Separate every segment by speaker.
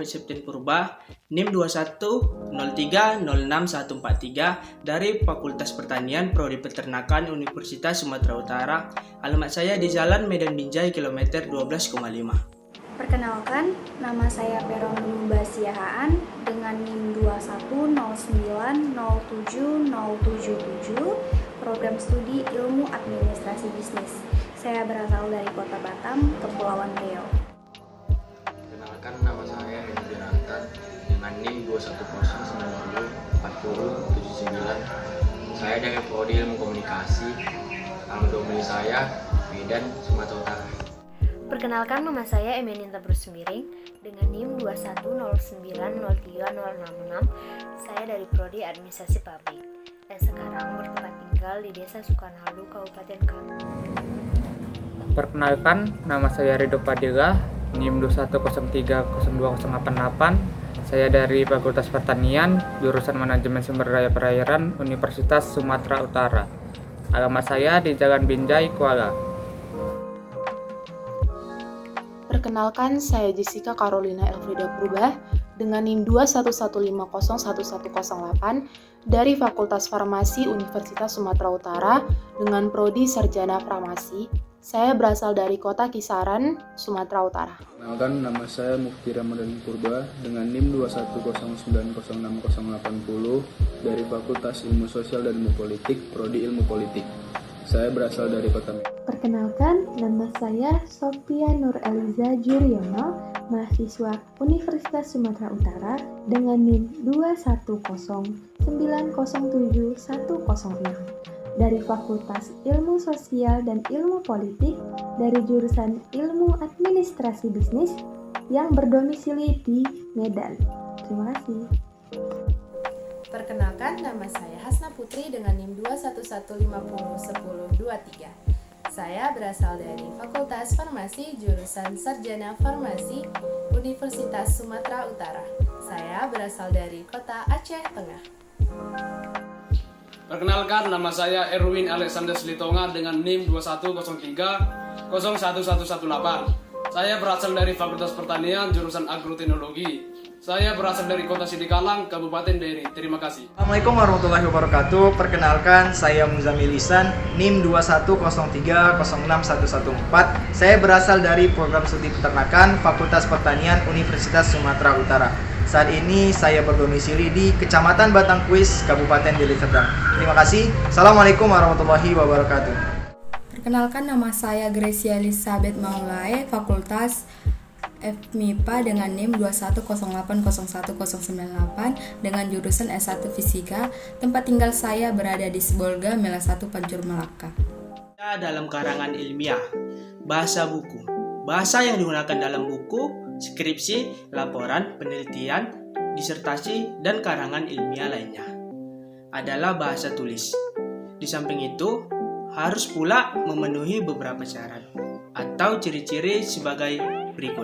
Speaker 1: David Septin Purba, NIM 2103061143 dari Fakultas Pertanian Prodi Peternakan Universitas Sumatera Utara. Alamat saya di Jalan Medan Binjai kilometer 12,5.
Speaker 2: Perkenalkan, nama saya Peron Lumba Siahaan dengan NIM 21090777, program studi Ilmu Administrasi Bisnis. Saya berasal dari Kota Batam, Kepulauan Riau.
Speaker 3: Perkenalkan, nama saya Henry Rantan dengan NIM 210904079. Saya dari Prodi Ilmu Komunikasi. Alamat domisili saya Medan, Sumatera Utara.
Speaker 4: Perkenalkan, nama saya Emeninta Brusmiring dengan NIM 210903066. Saya dari Prodi Administrasi Publik dan sekarang bertempat tinggal di Desa Sukarnalu, Kabupaten Karo.
Speaker 5: Perkenalkan, nama saya Rido Padilla, NIM 210302088. Saya dari Fakultas Pertanian, jurusan Manajemen Sumber Daya Perairan, Universitas Sumatera Utara. Alamat saya di Jalan Binjai, Kuala.
Speaker 6: Perkenalkan, saya Jessica Carolina Elfrida Purba dengan NIM 211501108 dari Fakultas Farmasi Universitas Sumatera Utara dengan Prodi Sarjana Farmasi. Saya berasal dari Kota Kisaran, Sumatera Utara.
Speaker 7: Perkenalkan, nama saya Mufti Ramadan Purba dengan NIM 210906080 dari Fakultas Ilmu Sosial dan Ilmu Politik, Prodi Ilmu Politik. Saya berasal dari Kota Medan.
Speaker 8: Perkenalkan, nama saya Sophia Nur Eliza Juryono, mahasiswa Universitas Sumatera Utara dengan NIM 210907106 dari Fakultas Ilmu Sosial dan Ilmu Politik dari jurusan Ilmu Administrasi Bisnis yang berdomisili di Medan. Terima kasih.
Speaker 9: Perkenalkan, nama saya Hasna Putri dengan NIM 211501023. Saya berasal dari Fakultas Farmasi jurusan Sarjana Farmasi Universitas Sumatera Utara. Saya berasal dari Kota Aceh Tengah.
Speaker 10: Perkenalkan, nama saya Erwin Alexander Slitonga dengan NIM 210301118. Saya berasal dari Fakultas Pertanian jurusan Agroteknologi. Saya berasal dari Kota Sidikalang, Kabupaten Deri. Terima kasih.
Speaker 11: Assalamualaikum warahmatullahi wabarakatuh. Perkenalkan, saya Muzamil Ihsan, NIM 210306114. Saya berasal dari Program Studi Peternakan Fakultas Pertanian Universitas Sumatera Utara. Saat ini saya berdomisili di Kecamatan Batangkuis, Kabupaten Deli Serdang. Terima kasih. Assalamualaikum warahmatullahi wabarakatuh.
Speaker 12: Perkenalkan, nama saya Gracia Elizabeth Maulae, Fakultas FMIPA dengan NIM 210801098 dengan jurusan S1 Fisika. Tempat tinggal saya berada di Sibolga, Mela 1, Pancur, Malaka.
Speaker 1: Dalam karangan ilmiah, bahasa buku. Bahasa yang digunakan dalam buku, skripsi, laporan, penelitian, disertasi, dan karangan ilmiah lainnya adalah bahasa tulis. Di samping itu, harus pula memenuhi beberapa syarat atau ciri-ciri sebagai berikut.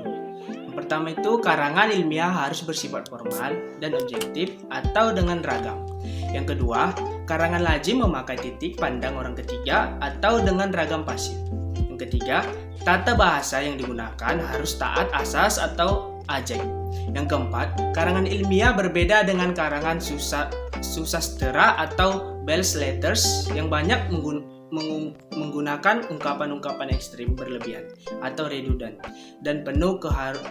Speaker 1: Pertama itu, karangan ilmiah harus bersifat formal dan objektif atau dengan ragam. Yang kedua, karangan lazim memakai titik pandang orang ketiga atau dengan ragam pasif. Yang ketiga, tata bahasa yang digunakan harus taat asas atau ajek. Yang keempat, karangan ilmiah berbeda dengan karangan susastera atau Bell's Letters yang banyak menggunakan ungkapan-ungkapan ekstrim berlebihan atau redundant dan penuh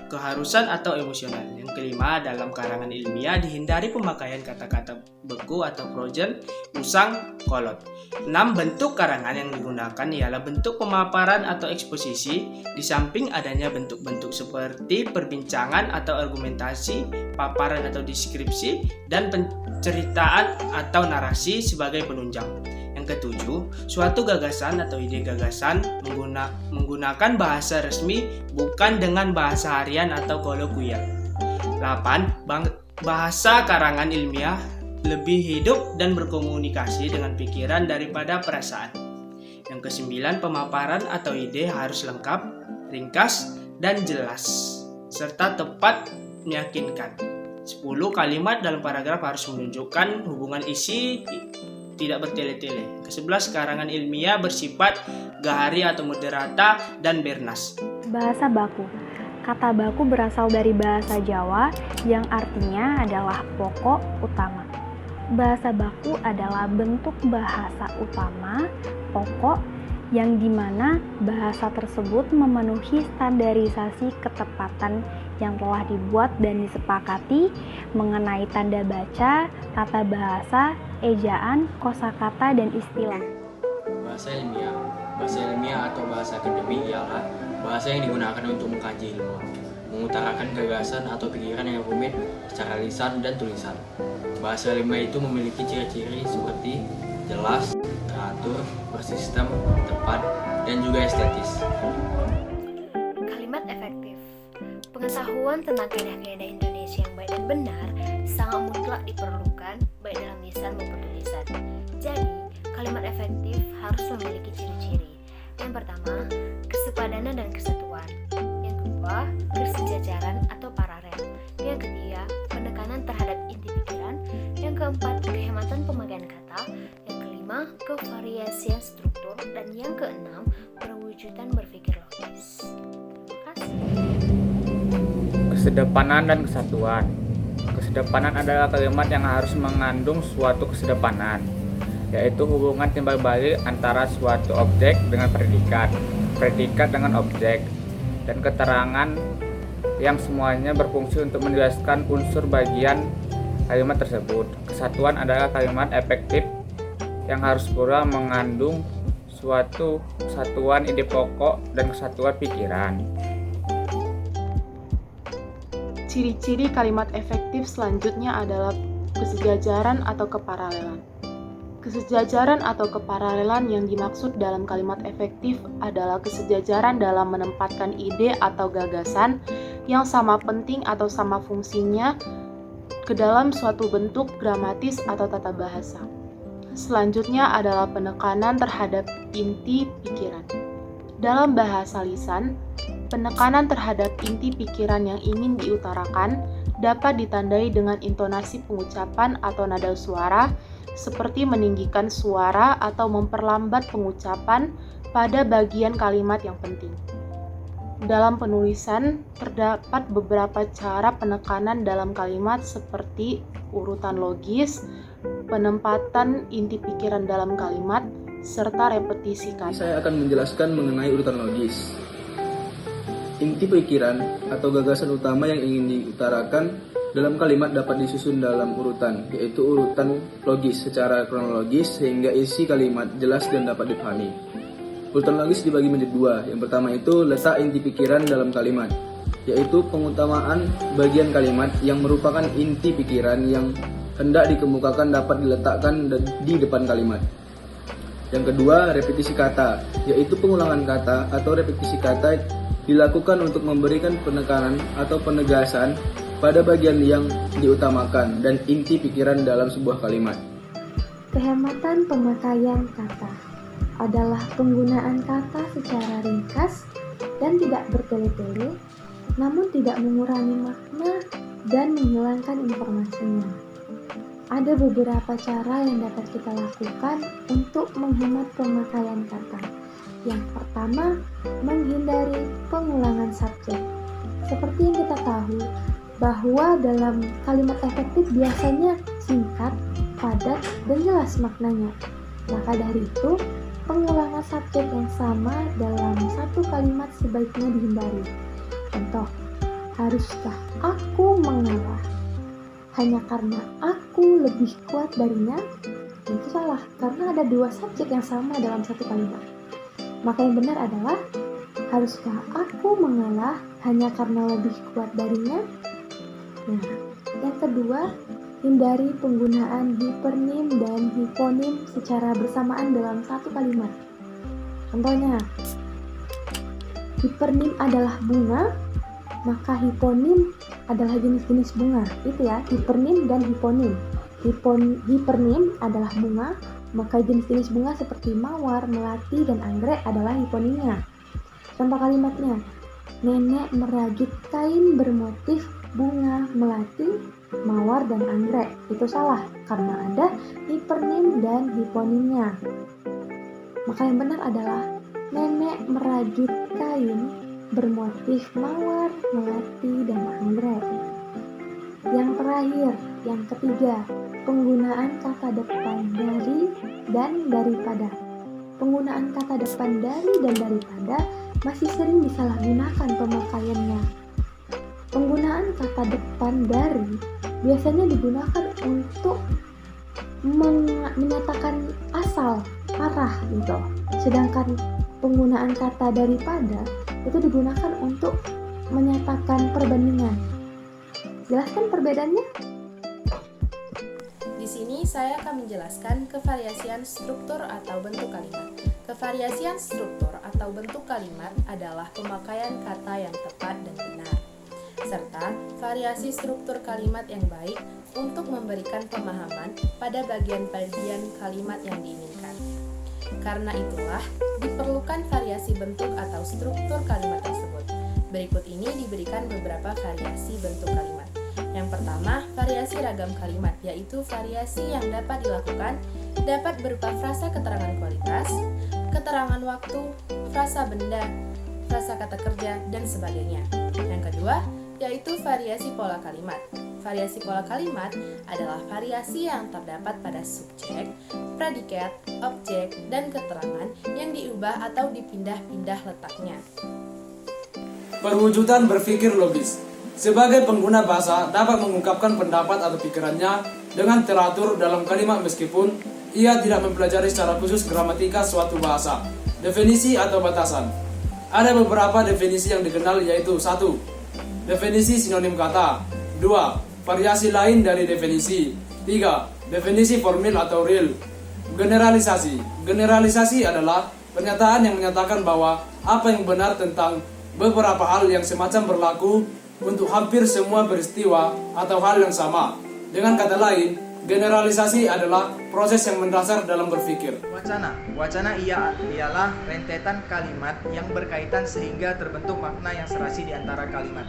Speaker 1: keharusan atau emosional. Yang kelima, dalam karangan ilmiah dihindari pemakaian kata-kata beku atau frozen, usang, kolot. 6. Bentuk karangan yang digunakan ialah bentuk pemaparan atau eksposisi, di samping adanya bentuk-bentuk seperti perbincangan atau argumentasi, paparan atau deskripsi, dan penceritaan atau narasi sebagai penunjang. Yang ketujuh, suatu gagasan atau ide gagasan menggunakan bahasa resmi bukan dengan bahasa harian atau kolokwial. 8. Bahasa karangan ilmiah lebih hidup dan berkomunikasi dengan pikiran daripada perasaan. Yang kesembilan, pemaparan atau ide harus lengkap, ringkas, dan jelas, serta tepat meyakinkan. 10. Kalimat dalam paragraf harus menunjukkan hubungan isi, tidak bertele-tele. Ke-11, karangan ilmiah bersifat gahari atau moderata dan bernas.
Speaker 8: Bahasa baku.
Speaker 2: Kata baku berasal dari bahasa Jawa yang artinya adalah pokok utama. Bahasa baku adalah bentuk bahasa utama, pokok, yang dimana bahasa tersebut memenuhi standarisasi ketepatan yang telah dibuat dan disepakati mengenai tanda baca, tata bahasa, ejaan, kosakata, dan istilah.
Speaker 3: Bahasa ilmiah atau bahasa akademik ialah bahasa yang digunakan untuk mengkaji ilmu, mengutarakan gagasan atau pikiran yang rumit secara lisan dan tulisan. Bahasa ilmiah itu memiliki ciri-ciri seperti jelas, teratur, bersistem, tepat, dan juga estetis.
Speaker 4: Kalimat efektif. Pengetahuan tentang kaidah-kaidah Indonesia yang baik dan benar sangat mutlak diperlukan baik dalam lisan maupun tulisan. Jadi, kalimat efektif harus memiliki ciri-ciri. Yang pertama, kesepadanan dan kesatuan. Yang kedua, kesejajaran atau paralel. Yang ketiga, penekanan terhadap inti pikiran. Yang keempat, kehematan pemakaian kata. Yang kelima, kevariasian struktur. Dan yang keenam, perwujudan berpikir logis. Terima kasih.
Speaker 5: Kesedepanan dan kesatuan. Kesedepanan adalah kalimat yang harus mengandung suatu kesedepanan, yaitu hubungan timbal balik antara suatu objek dengan predikat, predikat dengan objek, dan keterangan yang semuanya berfungsi untuk menjelaskan unsur bagian kalimat tersebut. Kesatuan adalah kalimat efektif yang harus pula mengandung suatu kesatuan ide pokok dan kesatuan pikiran.
Speaker 6: Ciri-ciri kalimat efektif selanjutnya adalah kesejajaran atau keparalelan. Kesejajaran atau keparalelan yang dimaksud dalam kalimat efektif adalah kesejajaran dalam menempatkan ide atau gagasan yang sama penting atau sama fungsinya ke dalam suatu bentuk gramatis atau tata bahasa. Selanjutnya adalah penekanan terhadap inti pikiran. Dalam bahasa lisan, penekanan terhadap inti pikiran yang ingin diutarakan dapat ditandai dengan intonasi pengucapan atau nada suara, seperti meninggikan suara atau memperlambat pengucapan pada bagian kalimat yang penting. Dalam penulisan, terdapat beberapa cara penekanan dalam kalimat seperti urutan logis, penempatan inti pikiran dalam kalimat, serta repetisi kata.
Speaker 7: Saya akan menjelaskan mengenai urutan logis. Inti pikiran atau gagasan utama yang ingin diutarakan dalam kalimat dapat disusun dalam urutan, yaitu urutan logis secara kronologis sehingga isi kalimat jelas dan dapat dipahami. Urutan logis dibagi menjadi dua. Yang pertama itu letak inti pikiran dalam kalimat, yaitu pengutamaan bagian kalimat yang merupakan inti pikiran yang hendak dikemukakan dapat diletakkan di depan kalimat. Yang kedua, repetisi kata, yaitu pengulangan kata atau repetisi kata dilakukan untuk memberikan penekanan atau penegasan pada bagian yang diutamakan dan inti pikiran dalam sebuah kalimat.
Speaker 8: Kehematan pemakaian kata adalah penggunaan kata secara ringkas dan tidak bertele-tele, namun tidak mengurangi makna dan menghilangkan informasinya. Ada beberapa cara yang dapat kita lakukan untuk menghemat pemakaian kata. Yang pertama, menghindari pengulangan subjek. Seperti yang kita tahu, bahwa dalam kalimat efektif biasanya singkat, padat, dan jelas maknanya. Maka dari itu, pengulangan subjek yang sama dalam satu kalimat sebaiknya dihindari. Contoh, haruskah aku mengalah hanya karena aku lebih kuat darinya? Itu salah, karena ada dua subjek yang sama dalam satu kalimat. Maka yang benar adalah, haruskah aku mengalah hanya karena lebih kuat darinya? Nah, yang kedua, hindari penggunaan hipernim dan hiponim secara bersamaan dalam satu kalimat. Contohnya, hipernim adalah bunga, maka hiponim adalah jenis-jenis bunga. Itu ya, hipernim dan hiponim. Hipernim adalah bunga, maka jenis-jenis bunga seperti mawar, melati, dan anggrek adalah hiponimnya. Contoh kalimatnya, nenek merajut kain bermotif bunga, melati, mawar, dan anggrek. Itu salah, karena ada hipernim dan hiponimnya. Maka yang benar adalah nenek merajut kain bermotif mawar, melati, dan anggrek. Yang terakhir, yang ketiga, penggunaan kata depan dari dan daripada. Penggunaan kata depan dari dan daripada masih sering disalahgunakan pemakaiannya. Penggunaan kata depan dari biasanya digunakan untuk menyatakan asal, arah gitu. Sedangkan penggunaan kata daripada itu digunakan untuk menyatakan perbandingan. Jelaskan perbedaannya?
Speaker 9: Di sini saya akan menjelaskan kevariasian struktur atau bentuk kalimat. Kevariasian struktur atau bentuk kalimat adalah pemakaian kata yang tepat dan benar, serta variasi struktur kalimat yang baik untuk memberikan pemahaman pada bagian-bagian kalimat yang diinginkan. Karena itulah, diperlukan variasi bentuk atau struktur kalimat tersebut. Berikut ini diberikan beberapa variasi bentuk kalimat. Yang pertama, variasi ragam kalimat, yaitu variasi yang dapat dilakukan, dapat berupa frasa keterangan kualitas, keterangan waktu, frasa benda, frasa kata kerja, dan sebagainya. Yang kedua, yaitu variasi pola kalimat. Variasi pola kalimat adalah variasi yang terdapat pada subjek, predikat, objek, dan keterangan yang diubah atau dipindah-pindah letaknya.
Speaker 10: Perwujudan berpikir logis. Sebagai pengguna bahasa dapat mengungkapkan pendapat atau pikirannya dengan teratur dalam kalimat meskipun ia tidak mempelajari secara khusus gramatika suatu bahasa. Definisi atau batasan. Ada beberapa definisi yang dikenal yaitu 1. Definisi sinonim kata. 2. Variasi lain dari definisi. 3. Definisi formil atau real. Generalisasi. Generalisasi adalah pernyataan yang menyatakan bahwa apa yang benar tentang beberapa hal yang semacam berlaku untuk hampir semua peristiwa atau hal yang sama. Dengan kata lain, generalisasi adalah proses yang mendasar dalam berpikir.
Speaker 11: Wacana. Wacana ialah rentetan kalimat yang berkaitan sehingga terbentuk makna yang serasi di antara kalimat.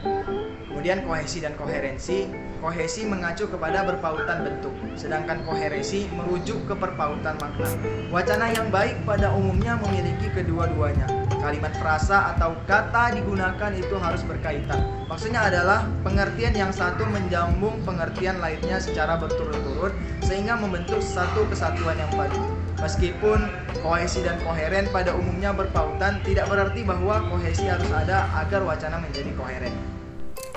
Speaker 11: Kemudian kohesi dan koherensi. Kohesi mengacu kepada berpautan bentuk, sedangkan koherensi merujuk ke perpautan makna. Wacana yang baik pada umumnya memiliki kedua-duanya. Kalimat frasa atau kata digunakan itu harus berkaitan. Maksudnya adalah pengertian yang satu menjambung pengertian lainnya secara berturut-turut sehingga membentuk satu kesatuan yang padu. Meskipun kohesi dan koheren pada umumnya berpautan, tidak berarti bahwa kohesi harus ada agar wacana menjadi koheren.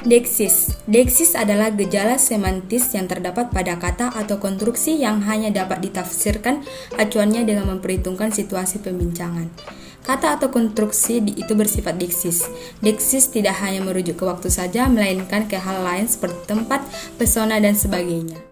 Speaker 12: Deksis. Deksis adalah gejala semantis yang terdapat pada kata atau konstruksi yang hanya dapat ditafsirkan acuannya dengan memperhitungkan situasi pembincangan. Kata atau konstruksi itu bersifat deksis. Deksis tidak hanya merujuk ke waktu saja, melainkan ke hal lain seperti tempat, pesona, dan sebagainya.